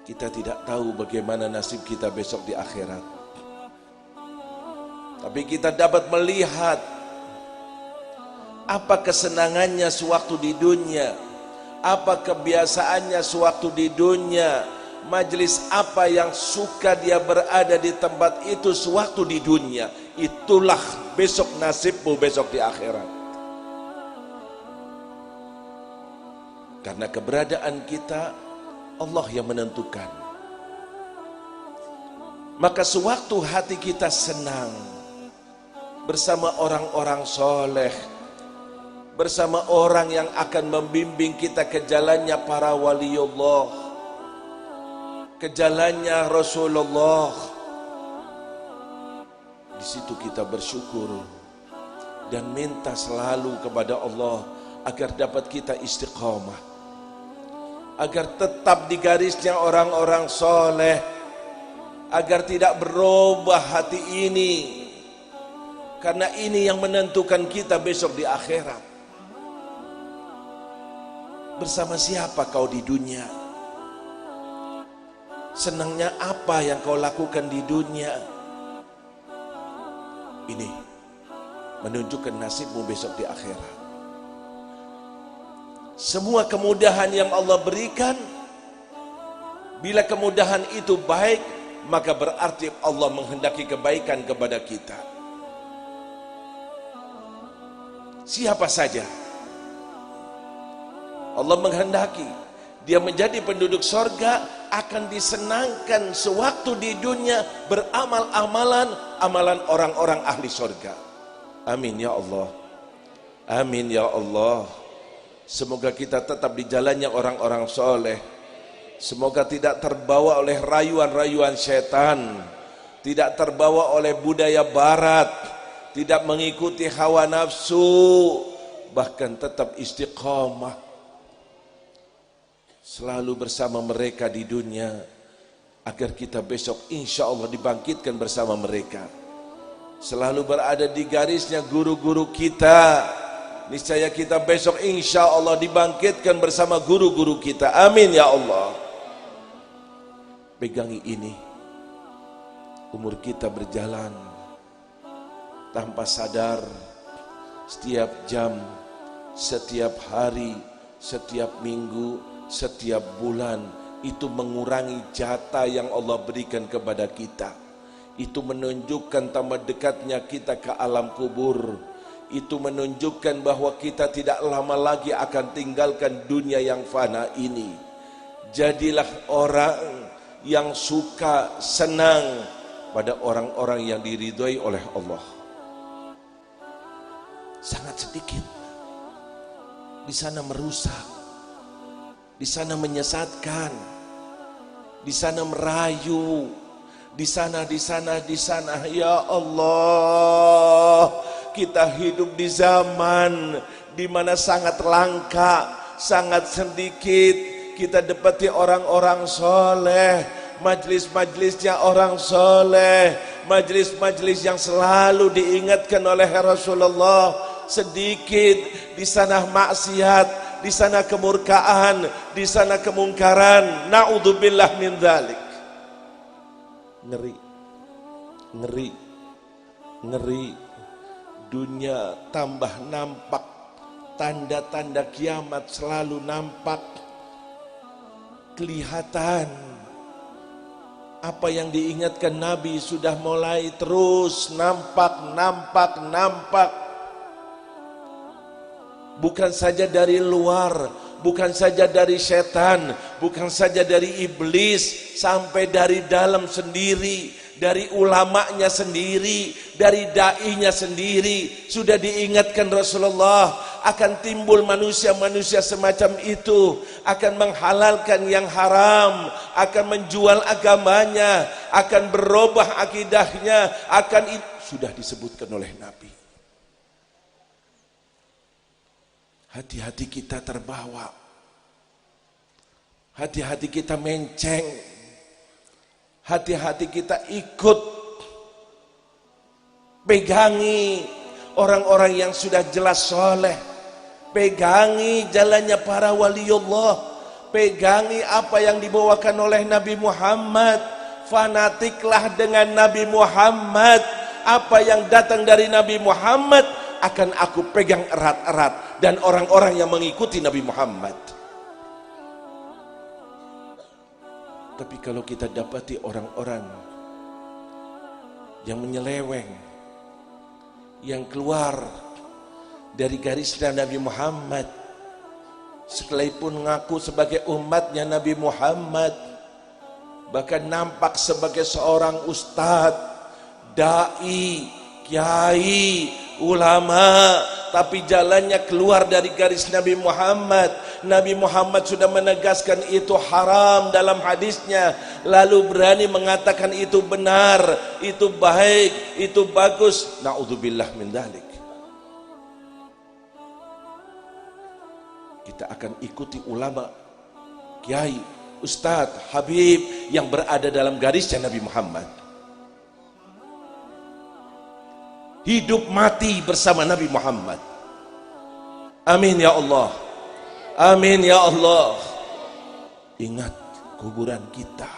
Kita tidak tahu bagaimana nasib kita besok di akhirat. Tapi kita dapat melihat apa kesenangannya sewaktu di dunia, apa kebiasaannya sewaktu di dunia, majelis apa yang suka dia berada di tempat itu sewaktu di dunia. Itulah besok nasibmu besok di akhirat. Karena keberadaan kita Allah yang menentukan. Maka sewaktu hati kita senang bersama orang-orang soleh, bersama orang yang akan membimbing kita ke jalannya para waliullah, ke jalannya Rasulullah, di situ kita bersyukur dan minta selalu kepada Allah agar dapat kita istiqamah, agar tetap di garisnya orang-orang soleh, agar tidak berubah hati ini, karena ini yang menentukan kita besok di akhirat. Bersama siapa kau di dunia? Senangnya apa yang kau lakukan di dunia? Ini menunjukkan nasibmu besok di akhirat. Semua kemudahan yang Allah berikan, bila kemudahan itu baik, maka berarti Allah menghendaki kebaikan kepada kita. Siapa saja Allah menghendaki dia menjadi penduduk sorga, akan disenangkan sewaktu di dunia beramal amalan orang-orang ahli sorga. Amin ya Allah, amin ya Allah. Semoga kita tetap di jalannya orang-orang soleh. Semoga tidak terbawa oleh rayuan-rayuan setan, tidak terbawa oleh budaya barat, tidak mengikuti hawa nafsu, bahkan tetap istiqamah, selalu bersama mereka di dunia, agar kita besok insya Allah dibangkitkan bersama mereka. Selalu berada di garisnya guru-guru kita, niscaya kita besok insya Allah dibangkitkan bersama guru-guru kita. Amin ya Allah. Pegangi ini, umur kita berjalan tanpa sadar. Setiap jam, setiap hari, setiap minggu, setiap bulan, itu mengurangi jatah yang Allah berikan kepada kita. Itu menunjukkan tambah dekatnya kita ke alam kubur. Itu menunjukkan bahwa kita tidak lama lagi akan tinggalkan dunia yang fana ini. Jadilah orang yang suka, senang pada orang-orang yang diridhoi oleh Allah. Sangat sedikit di sana merusak, di sana menyesatkan, di sana merayu, di sana. Ya Allah, kita hidup di zaman di mana sangat langka, sangat sedikit kita dapati orang-orang soleh, majlis-majlisnya orang soleh, majlis-majlis yang selalu diingatkan oleh Rasulullah. Sedikit di sana maksiat, di sana kemurkaan, di sana kemungkaran. Na'udzubillah min dzalik. Ngeri, ngeri, ngeri. Dunia tambah nampak, tanda-tanda kiamat selalu nampak, kelihatan. Apa yang diingatkan Nabi sudah mulai terus nampak. Bukan saja dari luar, bukan saja dari setan, bukan saja dari iblis, sampai dari dalam sendiri, dari ulamanya sendiri, dari da'inya sendiri. Sudah diingatkan Rasulullah, akan timbul manusia-manusia semacam itu, akan menghalalkan yang haram, akan menjual agamanya, akan berubah akidahnya, sudah disebutkan oleh Nabi. Hati-hati kita terbawa, hati-hati kita menceng, hati-hati kita ikut. Pegangi orang-orang yang sudah jelas soleh, pegangi jalannya para waliullah, pegangi apa yang dibawakan oleh Nabi Muhammad, fanatiklah dengan Nabi Muhammad. Apa yang datang dari Nabi Muhammad akan aku pegang erat-erat, dan orang-orang yang mengikuti Nabi Muhammad. Tapi kalau kita dapati orang-orang yang menyeleweng, yang keluar dari garisnya Nabi Muhammad, sekalipun ngaku sebagai umatnya Nabi Muhammad, bahkan nampak sebagai seorang ustadz, dai, kiai, ulama, tapi jalannya keluar dari garis Nabi Muhammad. Nabi Muhammad sudah menegaskan itu haram dalam hadisnya, lalu berani mengatakan itu benar, itu baik, itu bagus. Na'udzubillah min dzalik. Kita akan ikuti ulama, kiai, ustadz, habib yang berada dalam garisnya Nabi Muhammad. Hidup mati bersama Nabi Muhammad. Amin ya Allah. Amin ya Allah. Ingat kuburan kita,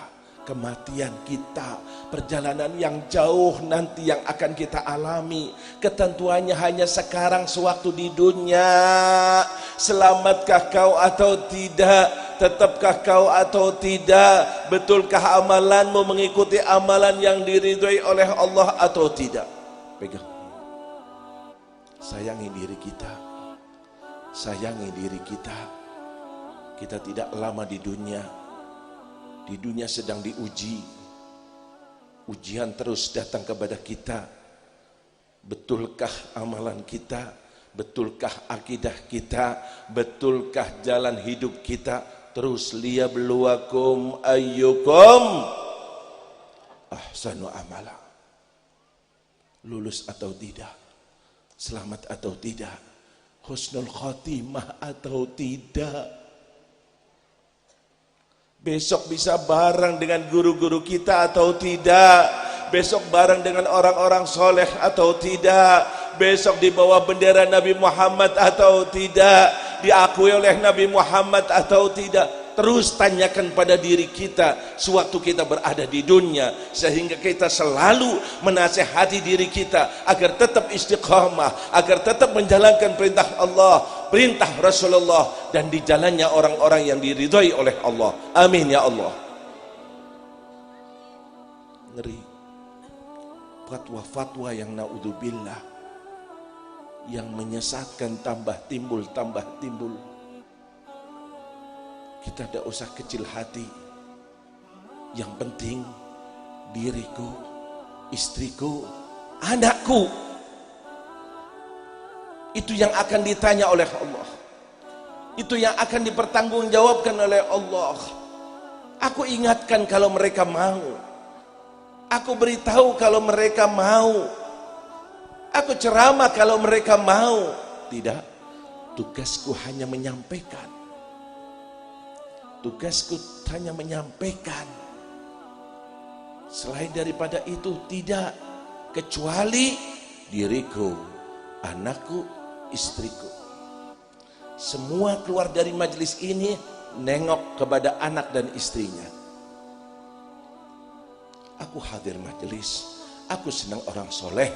kematian kita, perjalanan yang jauh nanti yang akan kita alami. Ketentuannya hanya sekarang sewaktu di dunia. Selamatkah kau atau tidak? Tetapkah kau atau tidak? Betulkah amalanmu mengikuti amalan yang diridhoi oleh Allah atau tidak? Pegang. Sayangi diri kita, sayangi diri kita. Kita tidak lama di dunia. Di dunia sedang diuji. Ujian terus datang kepada kita. Betulkah amalan kita? Betulkah akidah kita? Betulkah jalan hidup kita? Terus liyabluwakum ayyukum ahsanu amala. Lulus atau tidak? Selamat atau tidak? Husnul khotimah atau tidak? Besok bisa bareng dengan guru-guru kita atau tidak? Besok bareng dengan orang-orang soleh atau tidak? Besok di bawah bendera Nabi Muhammad atau tidak? Diakui oleh Nabi Muhammad atau tidak? Terus tanyakan pada diri kita sewaktu kita berada di dunia, sehingga kita selalu menasehati diri kita agar tetap istiqamah, agar tetap menjalankan perintah Allah, perintah Rasulullah, dan di jalannya orang-orang yang diridhoi oleh Allah. Amin ya Allah. Ngeri fatwa-fatwa yang naudzubillah, yang menyesatkan, tambah timbul. Kita tidak usah kecil hati. Yang penting diriku, istriku, anakku, itu yang akan ditanya oleh Allah. Itu yang akan dipertanggungjawabkan oleh Allah. Aku ingatkan kalau mereka mau. Aku beritahu kalau mereka mau. Aku ceramah kalau mereka mau. Tidak, tugasku hanya menyampaikan. Tugasku hanya menyampaikan. Selain daripada itu tidak, kecuali diriku, anakku, istriku. Semua keluar dari majelis ini nengok kepada anak dan istrinya. Aku hadir majelis, aku senang orang soleh,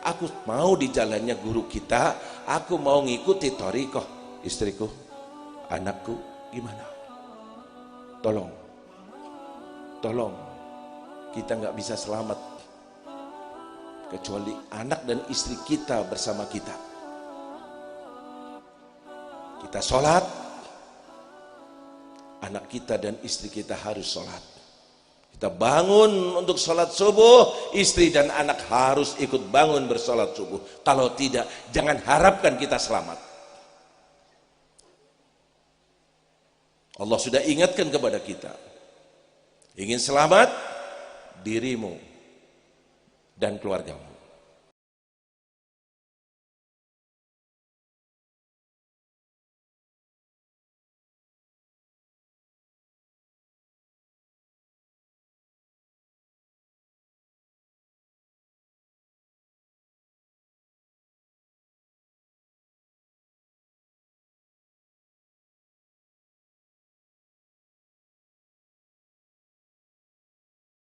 aku mau di jalannya guru kita, aku mau ngikuti thariqah. Istriku, anakku, gimana? Tolong, kita nggak bisa selamat kecuali anak dan istri kita bersama kita. Kita sholat, anak kita dan istri kita harus sholat. Kita bangun untuk sholat subuh, istri dan anak harus ikut bangun bersolat subuh. Kalau tidak, jangan harapkan kita selamat. Allah sudah ingatkan kepada kita, ingin selamat dirimu dan keluargamu.